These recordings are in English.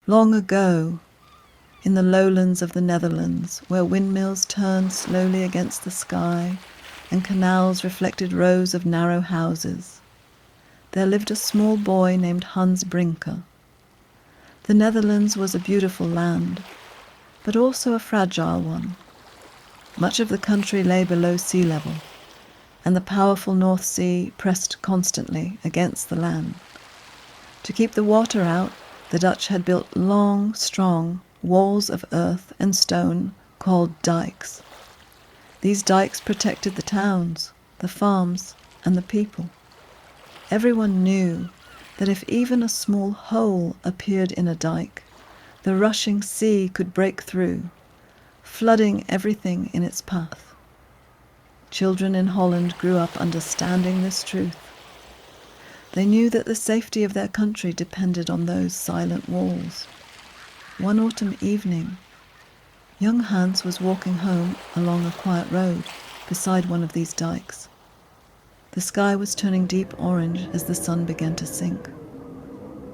Long ago, in the lowlands of the Netherlands, where windmills turned slowly against the sky and canals reflected rows of narrow houses, there lived a small boy named Hans Brinker. The Netherlands was a beautiful land, but also a fragile one. Much of the country lay below sea level, and the powerful North Sea pressed constantly against the land. To keep the water out, the Dutch had built long, strong walls of earth and stone called dikes. These dikes protected the towns, the farms, and the people. Everyone knew that if even a small hole appeared in a dike, the rushing sea could break through, flooding everything in its path. Children in Holland grew up understanding this truth. They knew that the safety of their country depended on those silent walls. One autumn evening, young Hans was walking home along a quiet road beside one of these dikes. The sky was turning deep orange as the sun began to sink.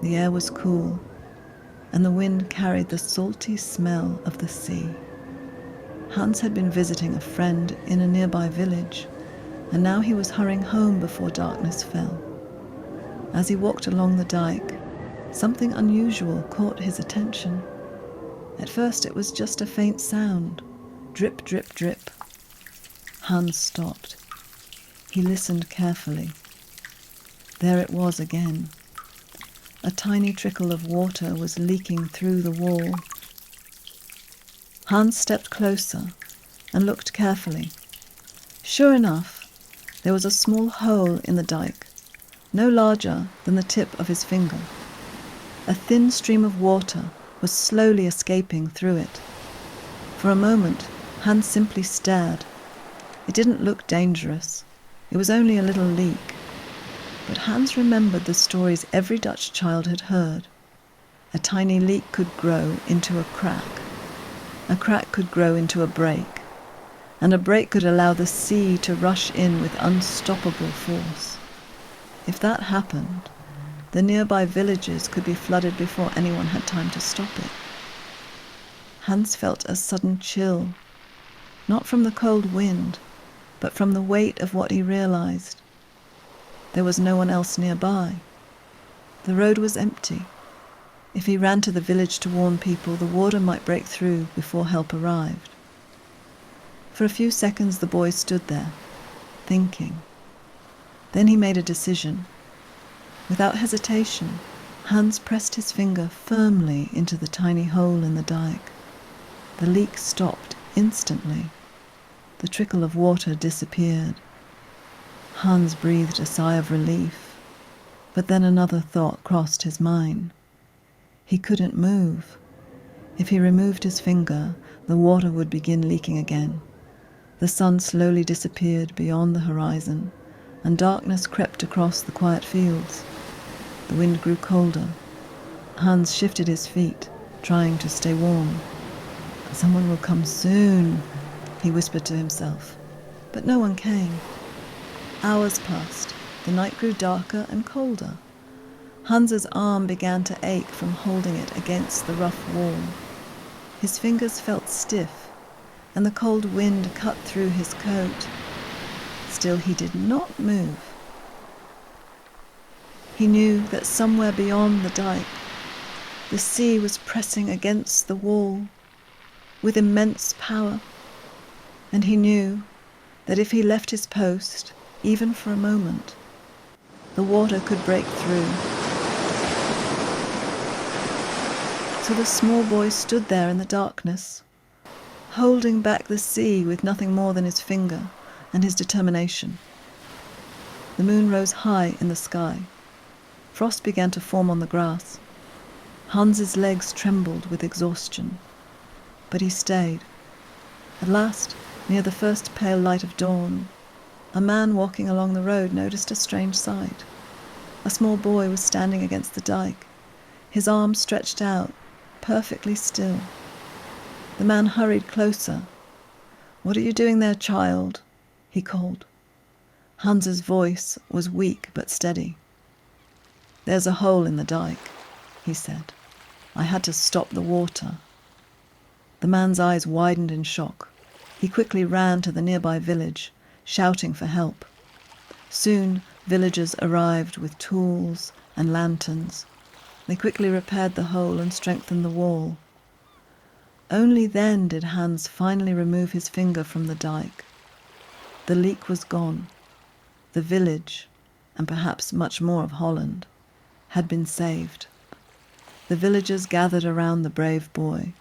The air was cool, and the wind carried the salty smell of the sea. Hans had been visiting a friend in a nearby village, and now he was hurrying home before darkness fell. As he walked along the dike, something unusual caught his attention. At first it was just a faint sound, drip, drip, drip. Hans stopped. He listened carefully. There it was again. A tiny trickle of water was leaking through the wall. Hans stepped closer and looked carefully. Sure enough, there was a small hole in the dike, no larger than the tip of his finger. A thin stream of water was slowly escaping through it. For a moment, Hans simply stared. It didn't look dangerous. It was only a little leak. But Hans remembered the stories every Dutch child had heard. A tiny leak could grow into a crack could grow into a break, and a break could allow the sea to rush in with unstoppable force. If that happened, the nearby villages could be flooded before anyone had time to stop it. Hans felt a sudden chill, not from the cold wind, but from the weight of what he realized. There was no one else nearby. The road was empty. If he ran to the village to warn people, the water might break through before help arrived. For a few seconds the boy stood there, thinking. Then he made a decision. Without hesitation, Hans pressed his finger firmly into the tiny hole in the dike. The leak stopped instantly. The trickle of water disappeared. Hans breathed a sigh of relief, but then another thought crossed his mind. He couldn't move. If he removed his finger, the water would begin leaking again. The sun slowly disappeared beyond the horizon, and darkness crept across the quiet fields. The wind grew colder. Hans shifted his feet, trying to stay warm. "Someone will come soon," he whispered to himself. But no one came. Hours passed. The night grew darker and colder. Hans's arm began to ache from holding it against the rough wall. His fingers felt stiff, and the cold wind cut through his coat. Still he did not move. He knew that somewhere beyond the dike, the sea was pressing against the wall with immense power, and he knew that if he left his post, even for a moment, the water could break through. So the small boy stood there in the darkness, holding back the sea with nothing more than his finger and his determination. The moon rose high in the sky. Frost began to form on the grass. Hans's legs trembled with exhaustion, but he stayed. At last, near the first pale light of dawn, a man walking along the road noticed a strange sight. A small boy was standing against the dike, his arms stretched out, perfectly still. The man hurried closer. "What are you doing there, child?" he called. Hans's voice was weak but steady. "There's a hole in the dike," he said. I had to stop the water." The man's eyes widened in shock. He quickly ran to the nearby village, shouting for help. Soon, villagers arrived with tools and lanterns. They quickly repaired the hole and strengthened the wall. Only then did Hans finally remove his finger from the dike. The leak was gone. The village, and perhaps much more of Holland, had been saved. The villagers gathered around the brave boy,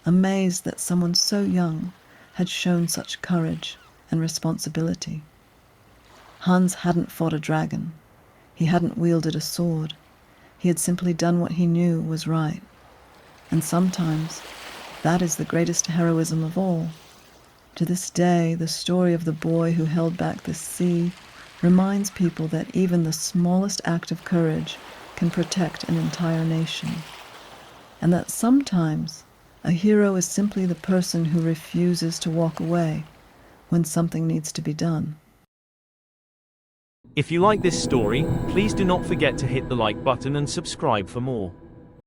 amazed that someone so young had shown such courage and responsibility. Hans hadn't fought a dragon. He hadn't wielded a sword. He had simply done what he knew was right. And sometimes that is the greatest heroism of all. To this day, the story of the boy who held back the sea reminds people that even the smallest act of courage can protect an entire nation, and that sometimes a hero is simply the person who refuses to walk away when something needs to be done. If you like this story, please do not forget to hit the like button and subscribe for more.